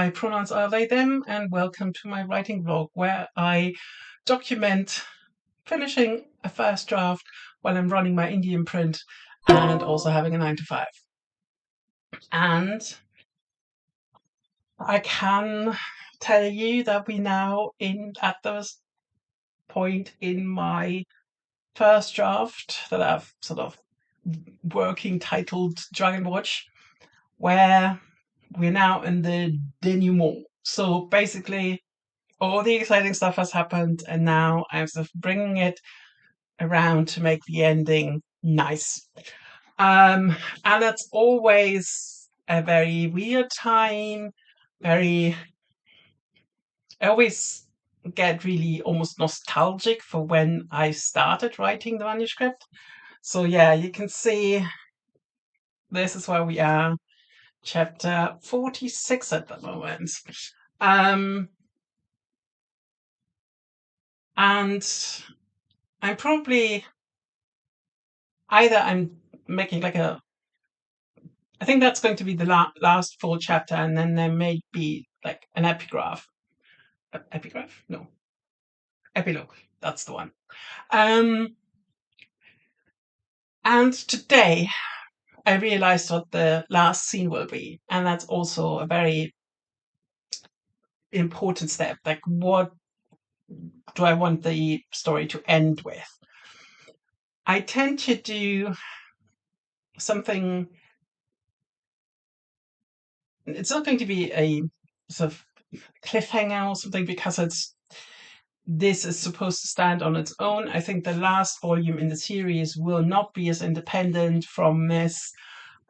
My pronouns are they, them, and welcome to my writing blog where I document finishing a first draft while I'm running my indie imprint and also having a 9 to 5. And I can tell you that we now at this point in my first draft that I've sort of working titled Dragon Watch, where we're now in the denouement. So basically, all the exciting stuff has happened, and now I'm sort of bringing it around to make the ending nice. And that's always a very weird time. I always get really almost nostalgic for when I started writing the manuscript. So yeah, you can see this is where we are, chapter 46 at the moment. And I'm probably I'm making I think that's going to be the last full chapter, and then there may be like an epigraph. Epigraph? No. Epilogue. That's the one. And today I realized what the last scene will be, and that's also a very important step. Like, what do I want the story to end with? I tend to do something. It's not going to be a sort of cliffhanger or something because this is supposed to stand on its own. I think the last volume in the series will not be as independent from this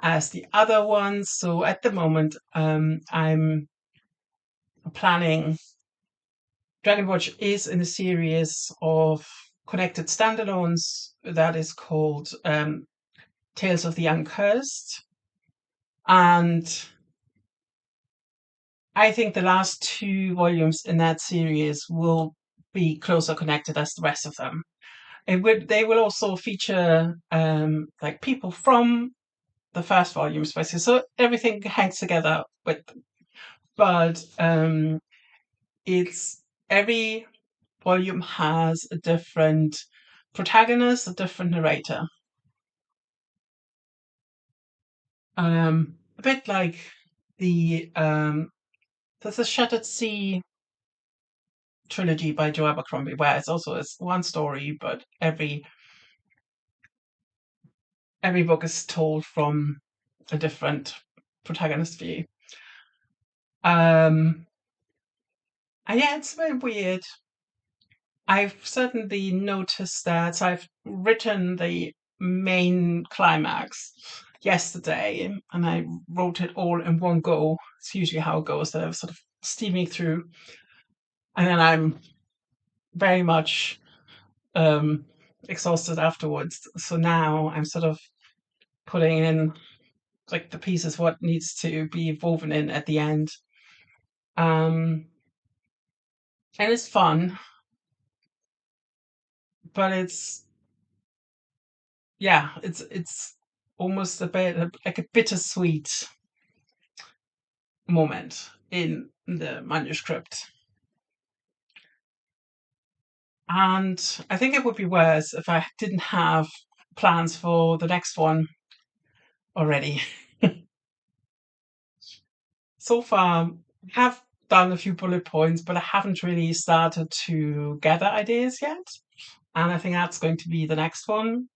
as the other ones. So at the moment, I'm planning. Dragon Watch is in a series of connected standalones that is called Tales of the Uncursed. And I think the last 2 volumes in that series will be closer connected as the rest of them. They will also feature like people from the first volumes, basically. So everything hangs together with them. But it's every volume has a different protagonist, a different narrator. A bit like there's a Shattered Sea trilogy by Joe Abercrombie, where it's one story, but every book is told from a different protagonist view. And yeah, it's very weird. I've certainly noticed that I've written the main climax yesterday, and I wrote it all in one go. It's usually how it goes, that I was sort of steaming through, and then I'm very much exhausted afterwards. So now I'm sort of putting in like the pieces, what needs to be woven in at the end. And it's fun, but it's almost a bit like a bittersweet moment in the manuscript. And I think it would be worse if I didn't have plans for the next one already. So far, I have done a few bullet points, but I haven't really started to gather ideas yet. And I think that's going to be the next one.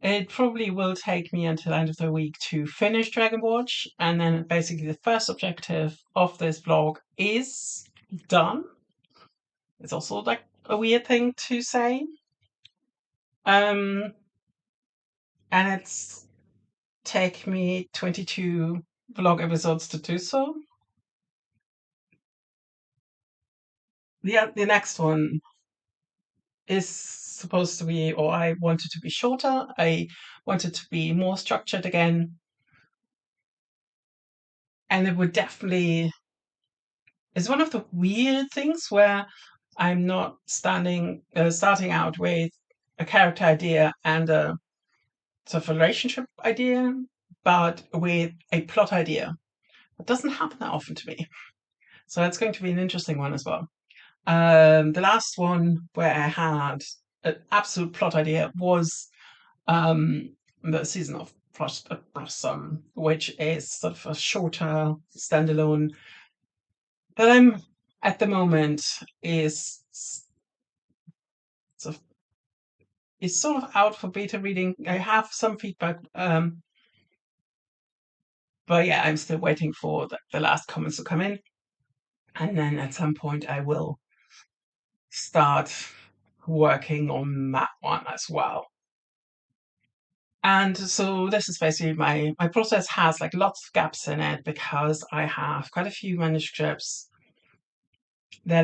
It probably will take me until end of the week to finish Dragon Watch, and then basically the first objective of this vlog is done. It's also like a weird thing to say. And it's taken me 22 vlog episodes to do so. The next one is supposed to be, or I want it to be shorter. I want it to be more structured again. And it would definitely, it's one of the weird things where I'm not starting out with a character idea and a sort of relationship idea, but with a plot idea. It doesn't happen that often to me. So it's going to be an interesting one as well. The last one where I had an absolute plot idea was um, the season of Blossom, which is sort of a shorter standalone that I'm at the moment is sort of is sort of out for beta reading. I have some feedback, but yeah, I'm still waiting for the last comments to come in, and then at some point I will start working on that one as well. And so this is basically my process has like lots of gaps in it because I have quite a few manuscripts that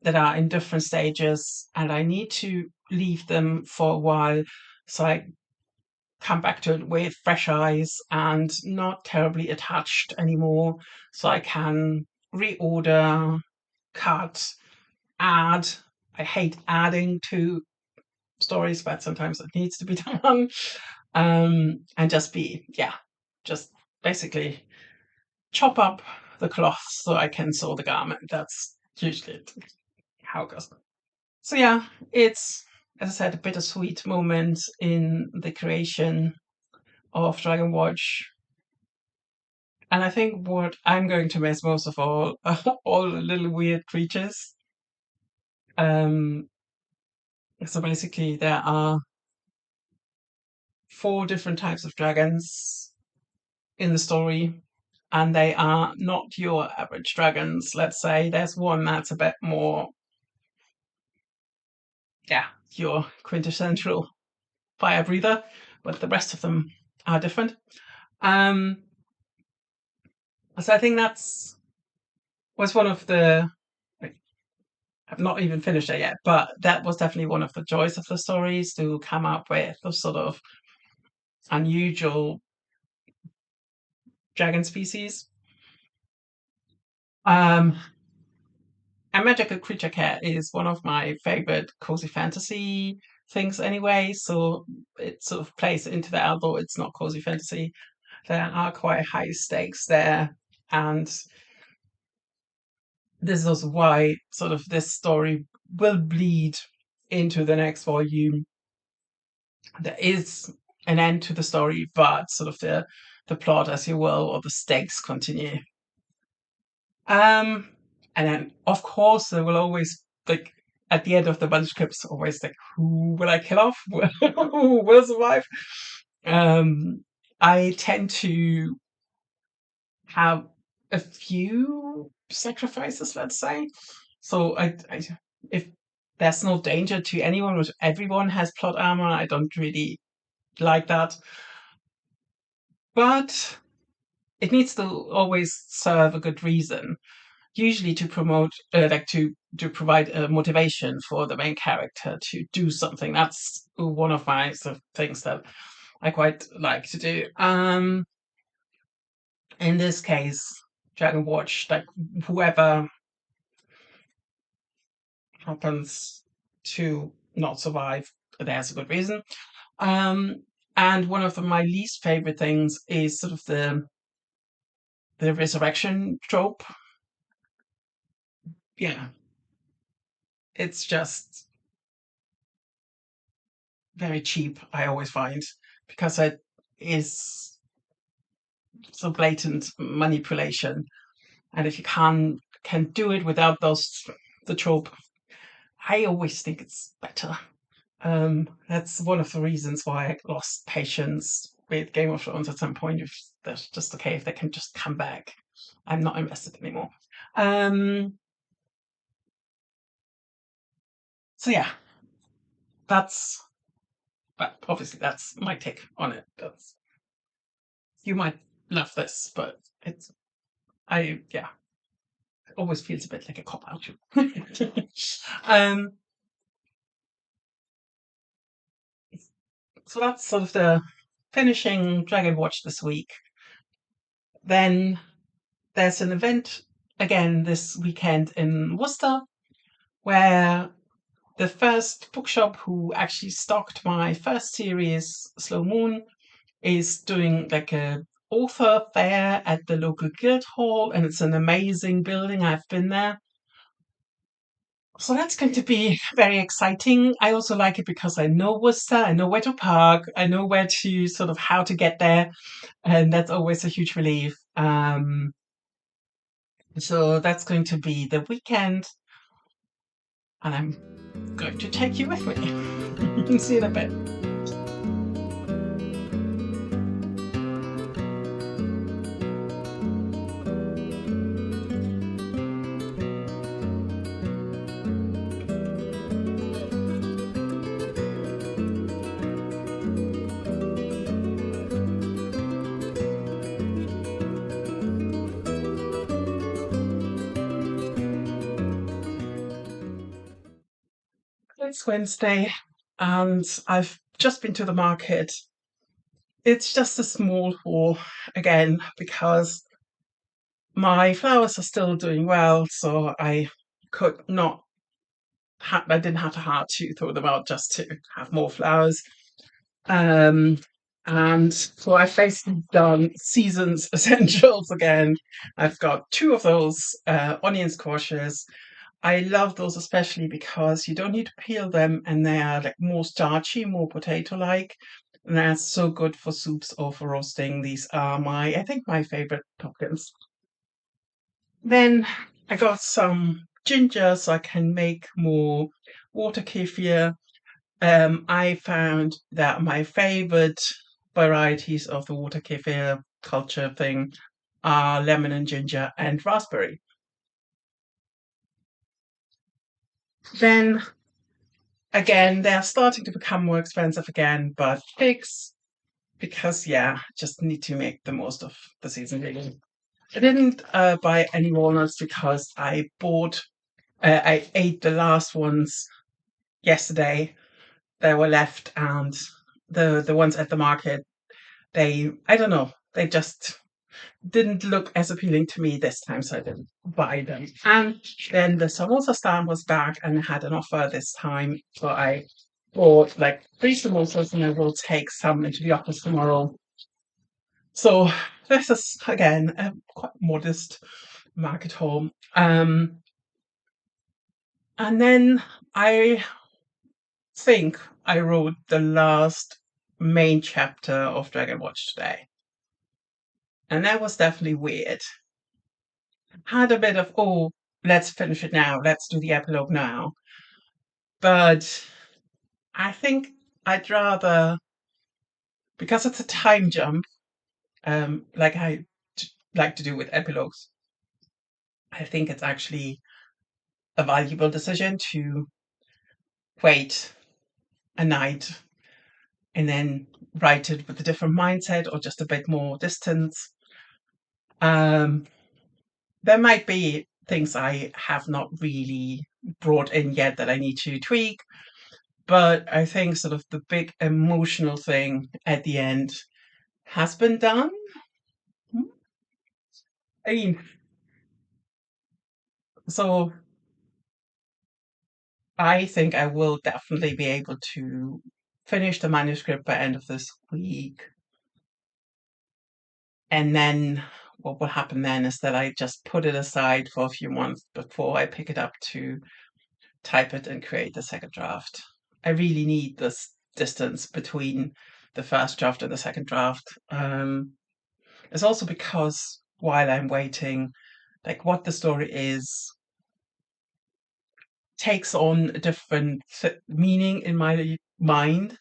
that are in different stages, and I need to leave them for a while so I come back to it with fresh eyes and not terribly attached anymore, so I can reorder, cut, add. I hate adding to stories, but sometimes it needs to be done. And just be, yeah, just basically chop up the cloth so I can sew the garment. That's usually how it goes. So yeah, it's, as I said, a bittersweet moment in the creation of Dragon Watch. And I think what I'm going to miss most of all are all the little weird creatures. Um, so basically, there are 4 different types of dragons in the story, and they are not your average dragons. Let's say there's one that's a bit more, yeah, your quintessential fire breather, but the rest of them are different. Um, so I think that's was one of the. I've not even finished it yet, but that was definitely one of the joys of the stories to come up with the sort of unusual dragon species. Um, and Magical Creature Care is one of my favorite cozy fantasy things anyway, so it sort of plays into that, although it's not cozy fantasy. There are quite high stakes there, and this is also why sort of this story will bleed into the next volume. There is an end to the story, but sort of the plot, as you will, or the stakes continue. Um, and then of course there will always like at the end of the manuscripts always like who will I kill off? Who will survive? Um, I tend to have a few sacrifices, let's say. So I if there's no danger to anyone, which everyone has plot armor, I don't really like that. But it needs to always serve a good reason, usually to promote, like to provide a motivation for the main character to do something. That's one of my sort of things that I quite like to do. In this case, Dragon Watch, like whoever happens to not survive, there's a good reason. Um, and one of my least favorite things is sort of the resurrection trope. Yeah, it's just very cheap, I always find, because it is so blatant manipulation. And if you can do it without those the trope, I always think it's better. That's one of the reasons why I lost patience with Game of Thrones at some point. If that's just okay, if they can just come back, I'm not invested anymore. Um, so yeah, that's but obviously that's my take on it. That's you might love this, but it's I yeah, it always feels a bit like a cop out. um, so that's sort of the finishing Dragon Watch this week. Then there's an event again this weekend in Worcester where the first bookshop who actually stocked my first series, Slow Moon, is doing like a author fair at the local guild hall, and it's an amazing building. I've been there. So that's going to be very exciting. I also like it because I know Worcester, I know where to park, I know where to sort of how to get there, and that's always a huge relief. So that's going to be the weekend, and I'm going to take you with me. See you in a bit. It's Wednesday, and I've just been to the market. It's just a small haul again because my flowers are still doing well, so I could not. I didn't have a heart to throw them out just to have more flowers. Um, and so I've basically done season's essentials again. I've got two of those onion squashes. I love those especially because you don't need to peel them and they are like more starchy, more potato-like. And that's so good for soups or for roasting. These are I think my favorite pumpkins. Then I got some ginger so I can make more water kefir. I found that my favorite varieties of the water kefir culture thing are lemon and ginger and raspberry. Then again, they're starting to become more expensive again, but figs because yeah, just need to make the most of the season really. I didn't buy any walnuts because I ate the last ones yesterday. They were left, and the ones at the market, I don't know, they just didn't look as appealing to me this time, so I didn't buy them. And then the samosa stand was back and had an offer this time, so I bought like three samosas, and I will take some into the office tomorrow. So this is again a quite modest market haul. And then I think I wrote the last main chapter of Dragon Watch today. And that was definitely weird. Had a bit of, oh, let's finish it now, let's do the epilogue now. But I think I'd rather, because it's a time jump, like like to do with epilogues, I think it's actually a valuable decision to wait a night and then write it with a different mindset or just a bit more distance. Um, there might be things I have not really brought in yet that I need to tweak, but I think sort of the big emotional thing at the end has been done. I mean, so I think I will definitely be able to finish the manuscript by end of this week. And then what will happen then is that I just put it aside for a few months before I pick it up to type it and create the second draft. I really need this distance between the first draft and the second draft. It's also because while I'm waiting, like what the story is takes on a different meaning in my mind.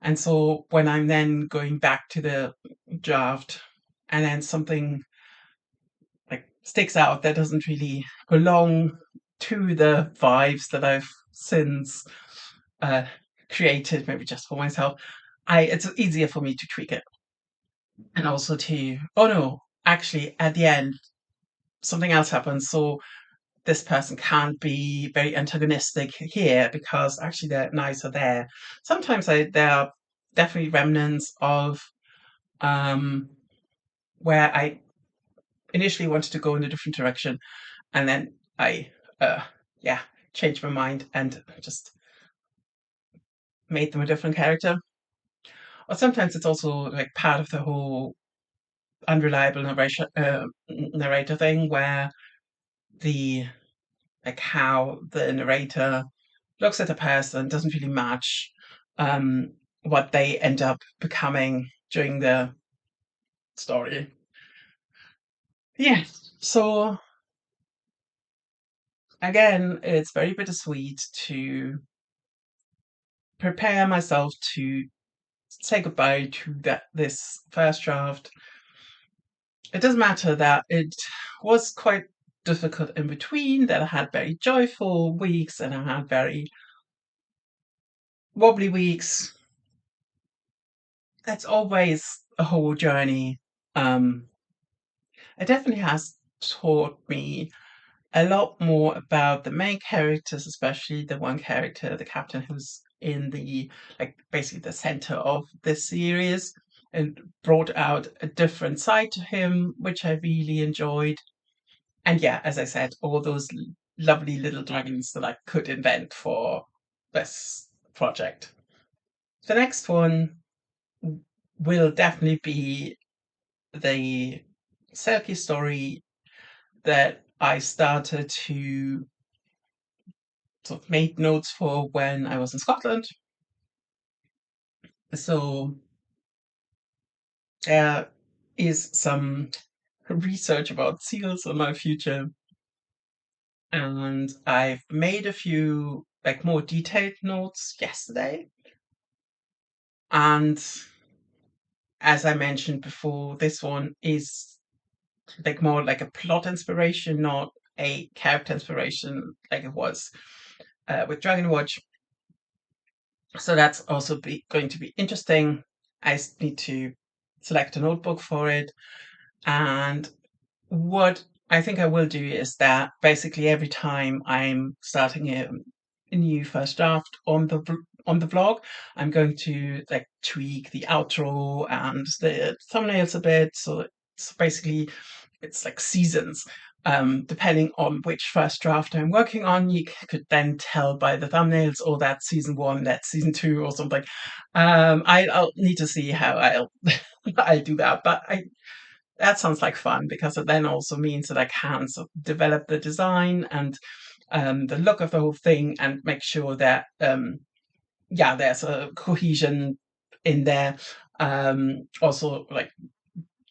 And so when I'm then going back to the draft and then something like sticks out that doesn't really belong to the vibes that I've since uh, created, maybe just for myself, it's easier for me to tweak it. And also to, oh no, actually at the end something else happens. So this person can't be very antagonistic here because actually they're nicer there. Sometimes there are definitely remnants of um, where I initially wanted to go in a different direction, and then I, yeah, changed my mind and just made them a different character. Or sometimes it's also like part of the whole unreliable narrator thing where the like how the narrator looks at a person doesn't really match um, what they end up becoming during the story. Yes. So again, it's very bittersweet to prepare myself to say goodbye to this first draft. It does matter that it was quite difficult in between, that I had very joyful weeks and I had very wobbly weeks. That's always a whole journey. Um, it definitely has taught me a lot more about the main characters, especially the one character, the captain, who's in the like basically the center of this series, and brought out a different side to him, which I really enjoyed. And yeah, as I said, all those lovely little dragons that I could invent for this project. The next one will definitely be the Selkie story that I started to sort of made notes for when I was in Scotland. So there is some research about seals in my future, and I've made a few like more detailed notes yesterday. And as I mentioned before, this one is like more like a plot inspiration, not a character inspiration like it was with Dragon Watch. So that's also going to be interesting. I need to select a notebook for it. And what I think I will do is that basically every time I'm starting a new first draft on the vlog, I'm going to like tweak the outro and the thumbnails a bit. So it's basically it's like seasons. Depending on which first draft I'm working on, you could then tell by the thumbnails, or that's season one, that's season two, or something. I'll need to see how I'll I'll do that, but I that sounds like fun because it then also means that I can sort of develop the design and the look of the whole thing and make sure that yeah, there's a cohesion in there. Also, like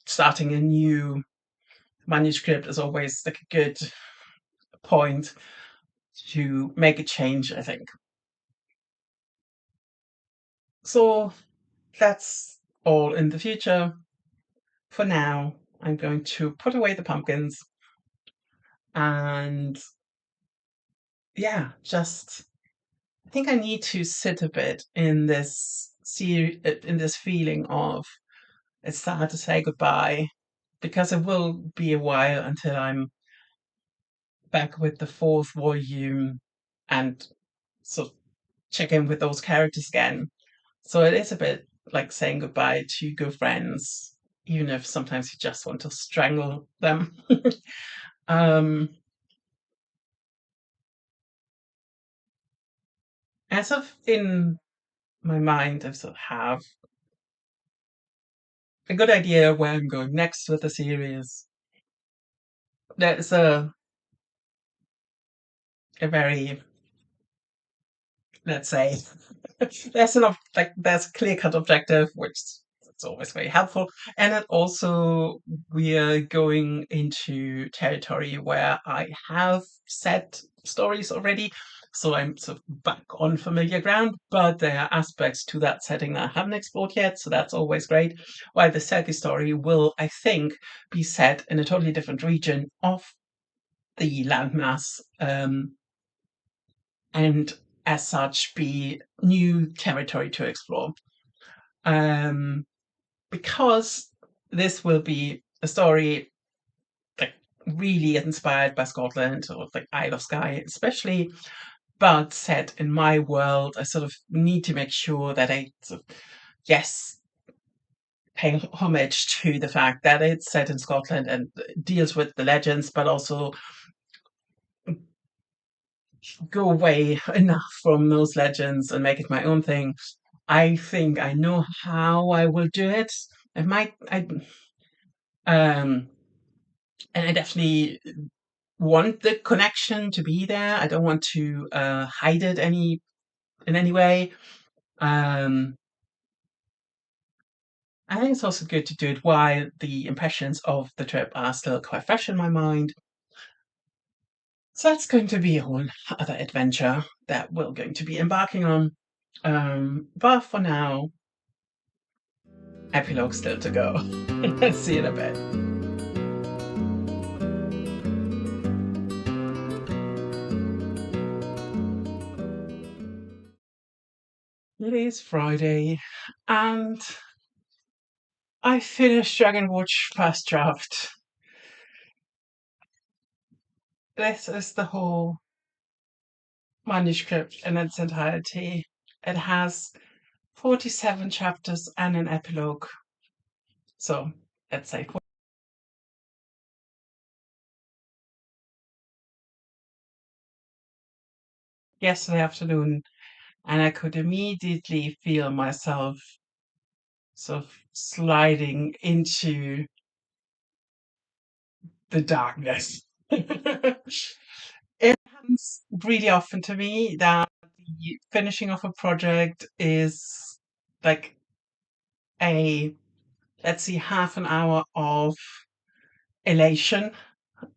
starting a new manuscript is always like a good point to make a change, I think. So that's all in the future. For now, I'm going to put away the pumpkins and yeah, just I think I need to sit a bit in in this feeling of it's sad to say goodbye because it will be a while until I'm back with the fourth volume and sort of check in with those characters again. So it is a bit like saying goodbye to good friends, even if sometimes you just want to strangle them. um, as of in my mind, I sort of have a good idea where I'm going next with the series. There's a very, let's say, there's enough like there's a clear cut objective, which it's always very helpful. And it also we're going into territory where I have set stories already. So I'm sort of back on familiar ground, but there are aspects to that setting that I haven't explored yet, so that's always great. While the Selkie story will, I think, be set in a totally different region of the landmass, and as such be new territory to explore. Um, because this will be a story like really inspired by Scotland or like Isle of Skye, especially, but set in my world. I sort of need to make sure that I sort of, yes, pay homage to the fact that it's set in Scotland and deals with the legends, but also go away enough from those legends and make it my own thing. I think I know how I will do it. I might, Um, and I definitely want the connection to be there. I don't want to hide it in any way. Um, I think it's also good to do it while the impressions of the trip are still quite fresh in my mind. So that's going to be a whole other adventure that we're going to be embarking on. But for now, epilogue still to go. See you in a bit. It is Friday, and I finished Dragon Watch first draft. This is the whole manuscript in its entirety. It has 47 chapters and an epilogue. So let's say yesterday afternoon, and I could immediately feel myself sort of sliding into the darkness. It happens really often to me that the finishing of a project is like a, let's see, half an hour of elation,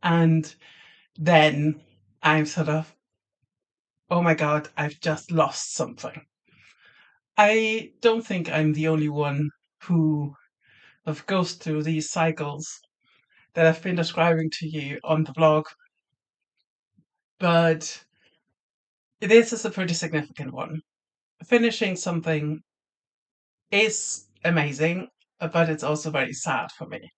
and then I'm sort of, oh my God, I've just lost something. I don't think I'm the only one who of goes through these cycles that I've been describing to you on the blog, but this is a pretty significant one. Finishing something is amazing, but it's also very sad for me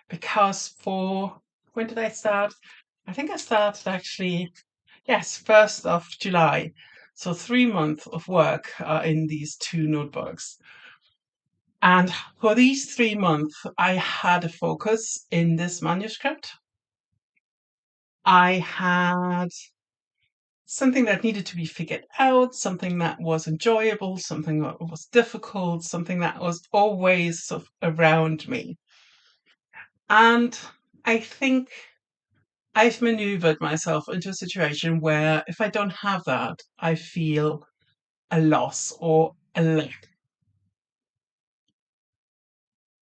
because for when did I start? I think I started actually, yes, 1st of July. So 3 months of work in these two notebooks. And for these 3 months, I had a focus in this manuscript. I had something that needed to be figured out, something that was enjoyable, something that was difficult, something that was always sort of around me. And I think I've maneuvered myself into a situation where if I don't have that, I feel a loss or a lack.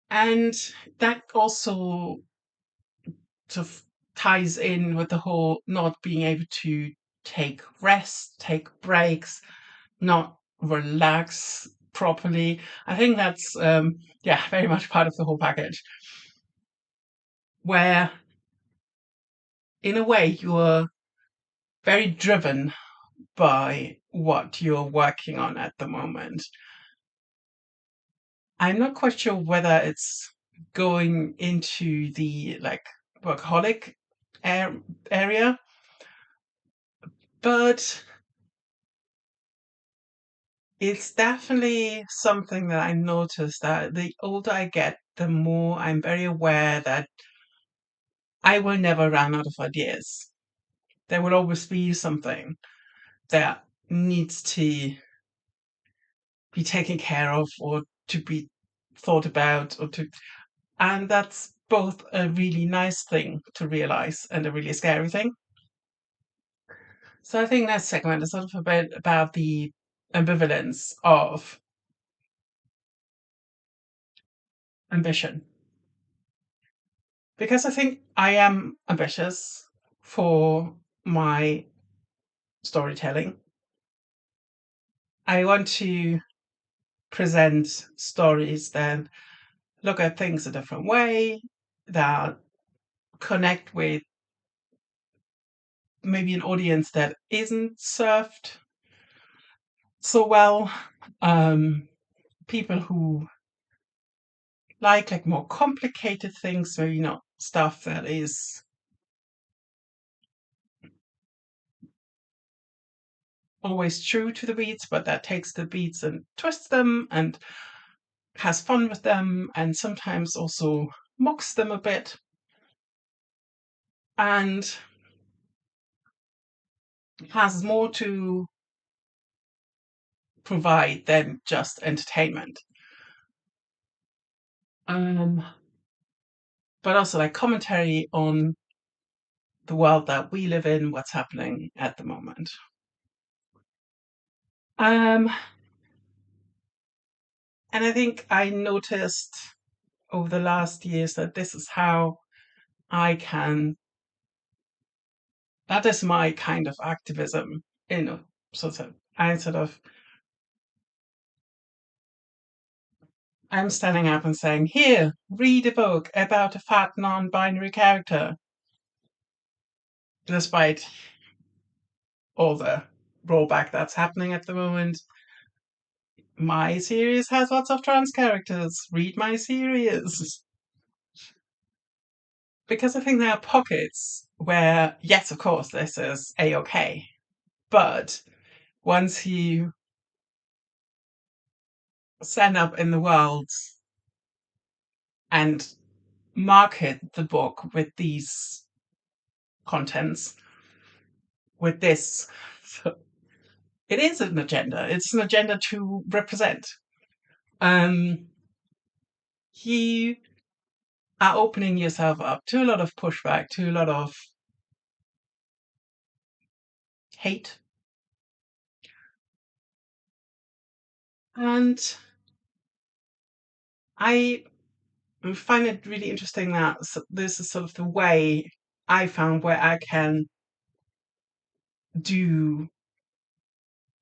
And that also sort of ties in with the whole not being able to take rest, take breaks, not relax properly. I think that's yeah, very much part of the whole package. Where in a way you're very driven by what you're working on at the moment. I'm not quite sure whether it's going into the like workaholic area, but it's definitely something that I noticed that the older I get, the more I'm very aware that I will never run out of ideas. There will always be something that needs to be taken care of or to be thought about or to, and that's both a really nice thing to realize and a really scary thing. So I think that segment is sort of a bit about the ambivalence of ambition. Because I think I am ambitious for my storytelling. I want to present stories that look at things a different way, that connect with maybe an audience that isn't served so well. People who like more complicated things, maybe not stuff that is always true to the beats, but that takes the beats and twists them and has fun with them and sometimes also mocks them a bit and has more to provide than just entertainment. Um, but also like commentary on the world that we live in, what's happening at the moment. Um, and I think I noticed over the last years that this is how I can, that is my kind of activism, you know, I'm standing up and saying, here, read a book about a fat non-binary character, despite all the rollback that's happening at the moment. My series has lots of trans characters. Read my series. Because I think there are pockets where, yes, of course, this is a-okay. But once you stand up in the world and market the book with these contents, with this, it is an agenda. It's an agenda to represent. Um, you are opening yourself up to a lot of pushback, to a lot of hate. And I find it really interesting that this is sort of the way I found where I can do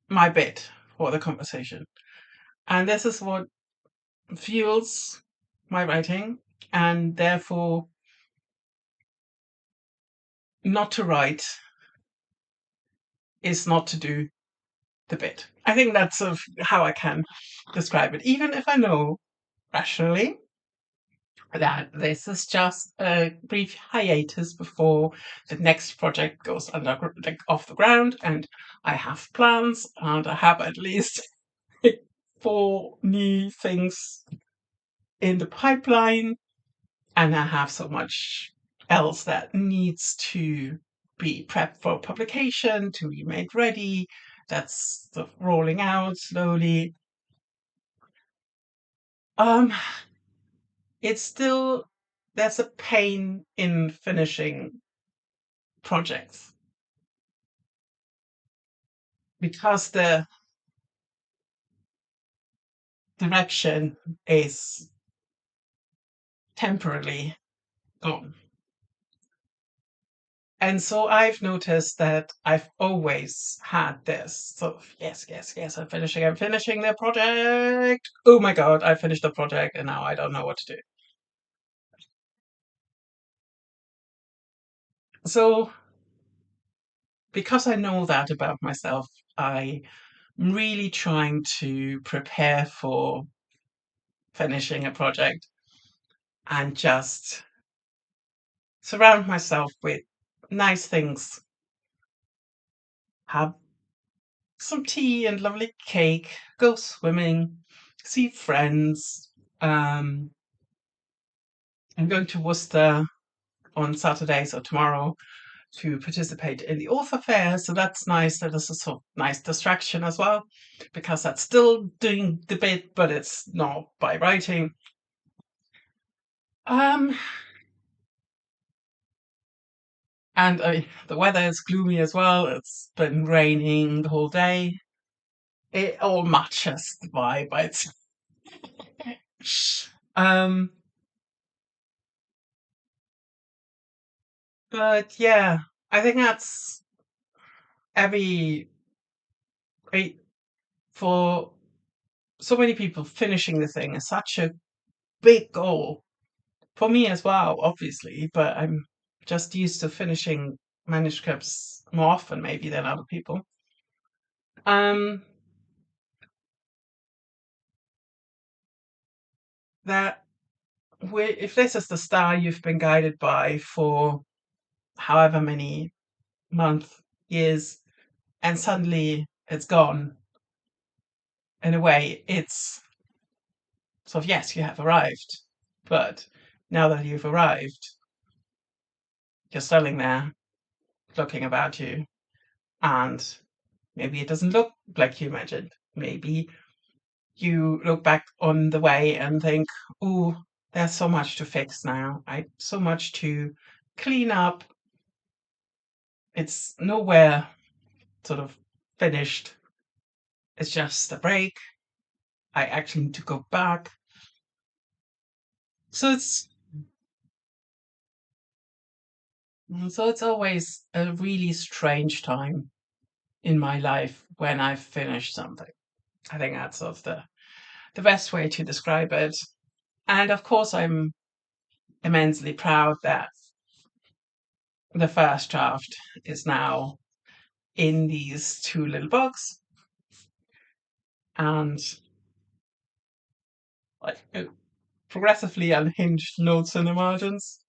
my bit for the conversation. And this is what fuels my writing. And therefore, not to write is not to do the bit. I think that's sort of how I can describe it, even if I know rationally that this is just a brief hiatus before the next project goes off the ground, and I have plans, and I have at least 4 new things in the pipeline, and I have so much else that needs to be prepped for publication, to be made ready. That's sort of rolling out slowly. Um, it's still, there's a pain in finishing projects because the direction is temporarily gone. And so I've noticed that I've always had this sort of, yes, yes, yes, I'm finishing the project. Oh my God, I finished the project and now I don't know what to do. So because I know that about myself, I'm really trying to prepare for finishing a project and just surround myself with nice things, have some tea and lovely cake, go swimming, see friends. I'm going to Worcester on Saturday, so tomorrow, to participate in the author fair. So that's nice. That is a sort of nice distraction as well, because that's still doing the bit, but it's not by writing. Um, and the weather is gloomy as well. It's been raining the whole day. It all matches the vibe. It's um, but yeah, I think that's every great for so many people. Finishing the thing is such a big goal for me as well, obviously. But I'm just used to finishing manuscripts more often, maybe, than other people. Um, that if this is the star you've been guided by for however many months, years, and suddenly it's gone. In a way, it's sort of, yes, you have arrived, but now that you've arrived, you're standing there looking about you, and maybe it doesn't look like you imagined. Maybe you look back on the way and think, "Oh, there's so much to fix now. I so much to clean up. It's nowhere sort of finished. It's just a break. I actually need to go back. So it's always a really strange time in my life when I've finished something. I think that's sort of the best way to describe it. And of course, I'm immensely proud that the first draft is now in these two little books and like progressively unhinged notes in the margins.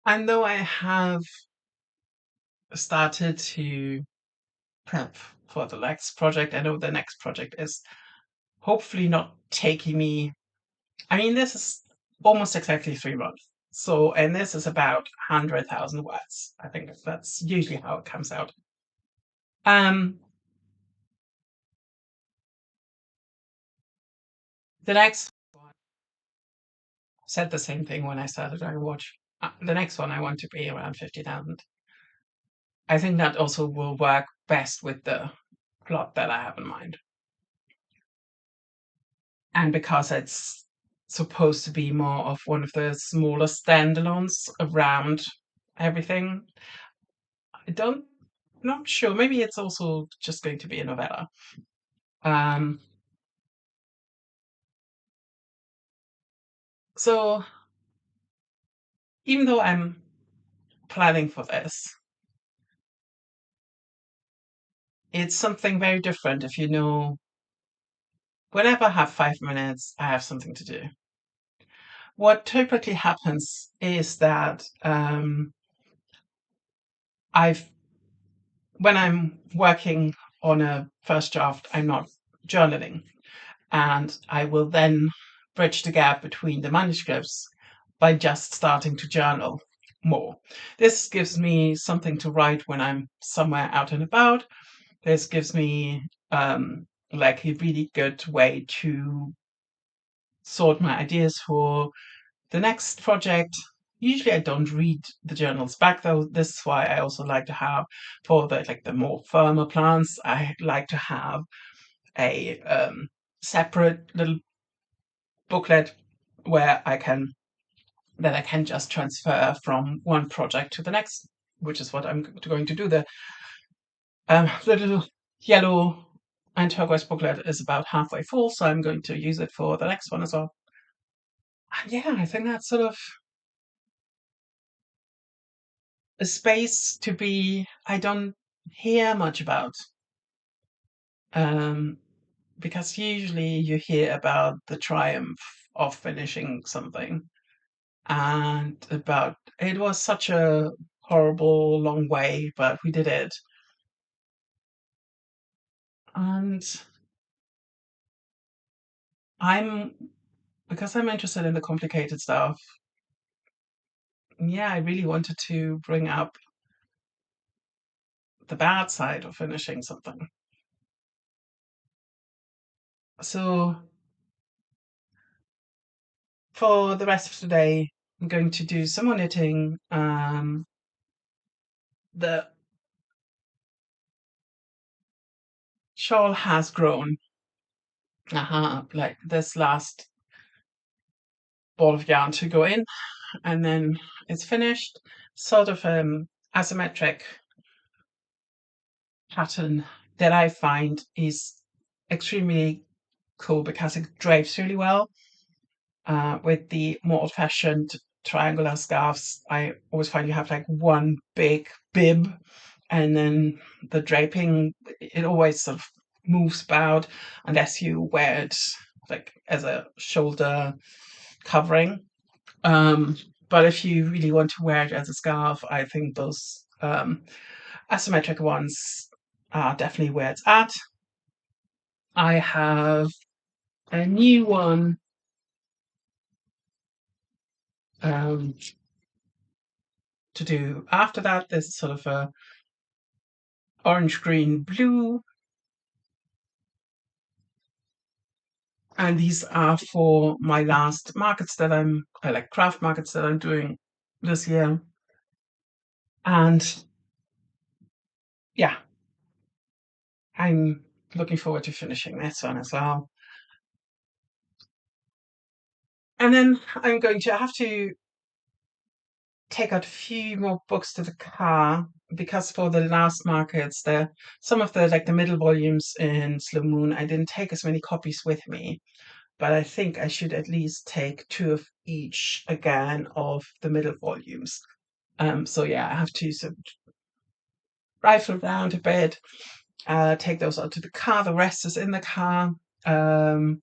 And though I have started to prep for the next project, I know the next project is hopefully not taking me. I mean, this is almost exactly 3 months. So, and this is about 100,000 words. I think that's usually how it comes out. Um, the next said the same thing when I started I watch. The next one I want to be around 50,000. I think that also will work best with the plot that I have in mind. And because it's supposed to be more of one of the smaller standalones around everything, I don't not sure. Maybe it's also just going to be a novella. Um, so even though I'm planning for this, it's something very different if you know whenever I have 5 minutes, I have something to do. What typically happens is that I've when I'm working on a first draft, I'm not journaling, and I will then bridge the gap between the manuscripts by just starting to journal more. This gives me something to write when I'm somewhere out and about. This gives me like a really good way to sort my ideas for the next project. Usually I don't read the journals back though. This is why I also like to have for the more firmer plants, I like to have a separate little booklet where I can just transfer from one project to the next, which is what I'm going to do. The little yellow and turquoise booklet is about halfway full, so I'm going to use it for the next one as well. And yeah, I think that's sort of a space to be. I don't hear much about, um, because usually you hear about the triumph of finishing something and about it was such a horrible long way, but we did it. And I'm because I'm interested in the complicated stuff. Yeah, I really wanted to bring up the bad side of finishing something. So for the rest of today, I'm going to do some more knitting. The shawl has grown. Like this last ball of yarn to go in, and then it's finished. Sort of asymmetric pattern that I find is extremely cool because it drapes really well. With the more old-fashioned triangular scarves, I always find you have like one big bib, and then the draping it always sort of moves about unless you wear it like as a shoulder covering. Um, but if you really want to wear it as a scarf, I think those asymmetric ones are definitely where it's at. I have a new one um, to do after that. There's sort of orange, green, blue. And these are for my last markets that I like craft markets that I'm doing this year. And yeah, I'm looking forward to finishing this one as well. And then I have to take out a few more books to the car because for the last markets, some of the like the middle volumes in Slow Moon, I didn't take as many copies with me, but I think I should at least take two of each again of the middle volumes. So yeah, I have to sort of rifle around a bit, take those out to the car. The rest is in the car, um,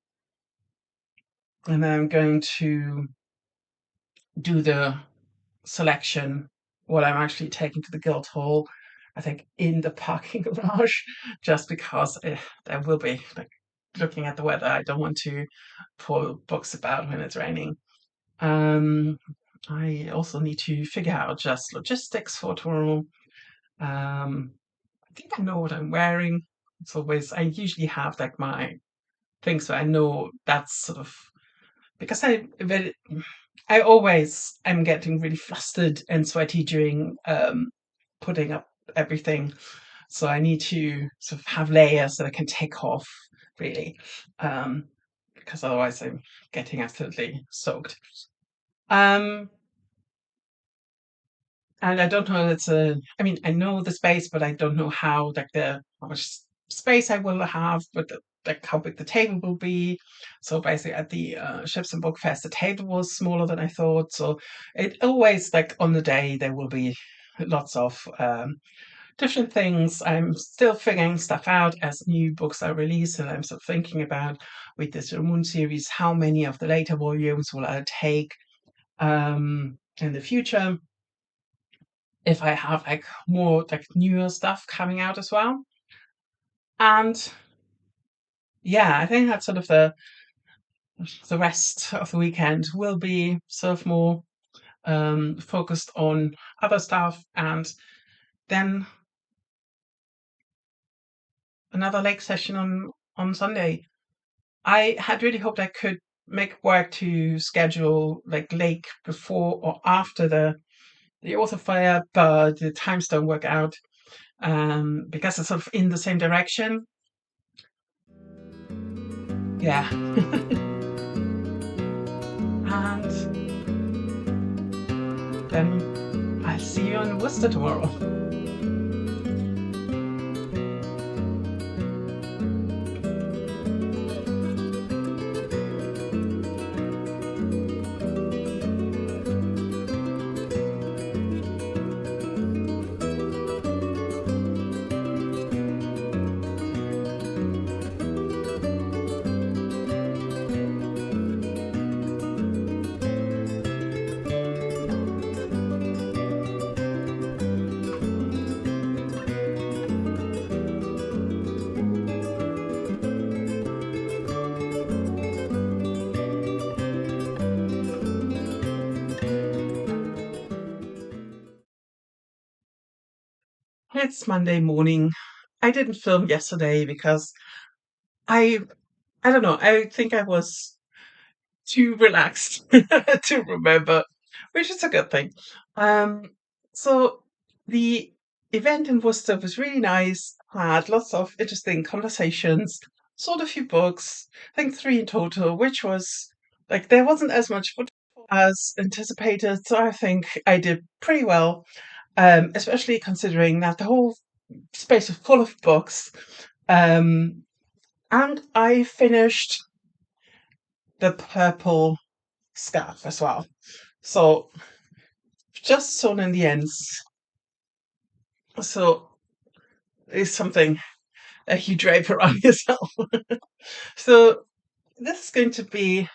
and then I'm going to do the selection, what I'm actually taking to the Guildhall, I think in the parking garage, just because there will be, like, looking at the weather, I don't want to pull books about when it's raining. Um, I also need to figure out just logistics for tomorrow. I think I know what I'm wearing. I usually have like my things, so I know that's sort of because I always am getting really flustered and sweaty during putting up everything. So I need to sort of have layers that I can take off, really, um, because otherwise I'm getting absolutely soaked. Um, and I don't know. I mean, I know the space, but I don't know how much space I will have, like how big the table will be. So basically, at the Ships and Book Fest, the table was smaller than I thought. So it always like on the day there will be lots of different things. I'm still figuring stuff out as new books are released, and I'm still thinking about with this Moon series how many of the later volumes will I take in the future if I have like more like newer stuff coming out as well. And yeah, I think that's sort of the rest of the weekend will be sort of more focused on other stuff, and then another lake session on Sunday. I had really hoped I could make work to schedule like lake before or after the author fair, but the times don't work out because it's sort of in the same direction. Yeah, and then I'll see you in Worcester tomorrow. It's Monday morning. I didn't film yesterday because I I don't know. I think I was too relaxed to remember, which is a good thing. Um, so the event in Worcester was really nice. Had lots of interesting conversations. Sold a few books. I think three in total, which was like there wasn't as much footage as anticipated. So I think I did pretty well, especially considering that the whole space was full of books. Um, and I finished the purple scarf as well. So just sewn in the ends. So it's something that you drape around yourself. So this is going to be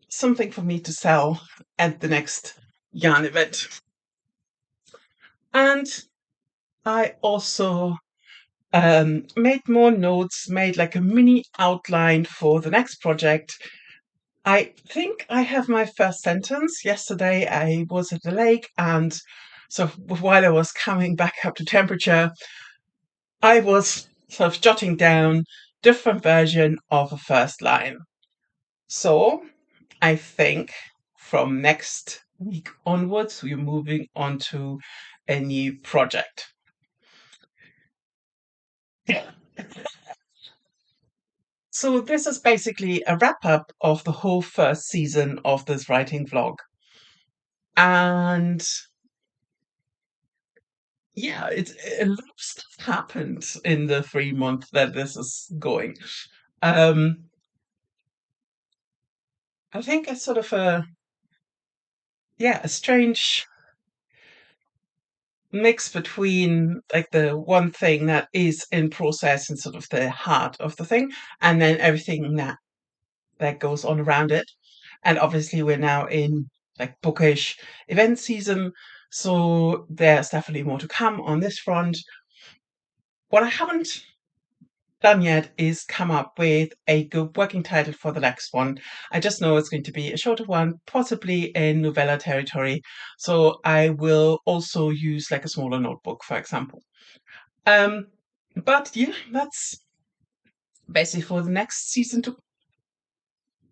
something for me to sell at the next yarn event. And I also made more notes, made like a mini outline for the next project. I think I have my first sentence. Yesterday I was at the lake and So while I was coming back up to temperature, I was sort of jotting down different version of a first line. So I think from next week onwards, we're moving on to a new project. So this is basically a wrap up of the whole first season of this writing vlog. And yeah, it's a lot of stuff happened in the 3 months that this is going. Um, I think it's sort of a strange mix between like the one thing that is in process and sort of the heart of the thing, and then everything that goes on around it. And obviously, we're now in like bookish event season, so there's definitely more to come on this front. What I haven't done yet is come up with a good working title for the next one. I just know it's going to be a shorter one, possibly in novella territory. So I will also use like a smaller notebook, for example. Um, but yeah, that's basically for the next season to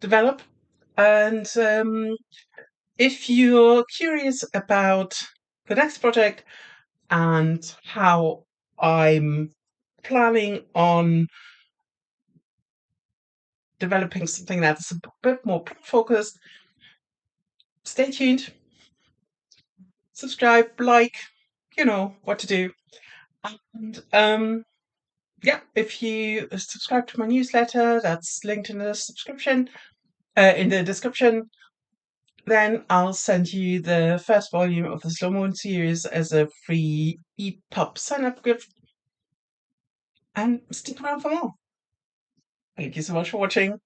develop. And if you're curious about the next project and how I'm planning on developing something that's a bit more focused, stay tuned, subscribe, like, you know what to do. And yeah, if you subscribe to my newsletter, that's linked in the subscription, in the description, then I'll send you the first volume of the Slow Moon series as a free EPUB sign up gift. And stick around for more. Thank you so much for watching.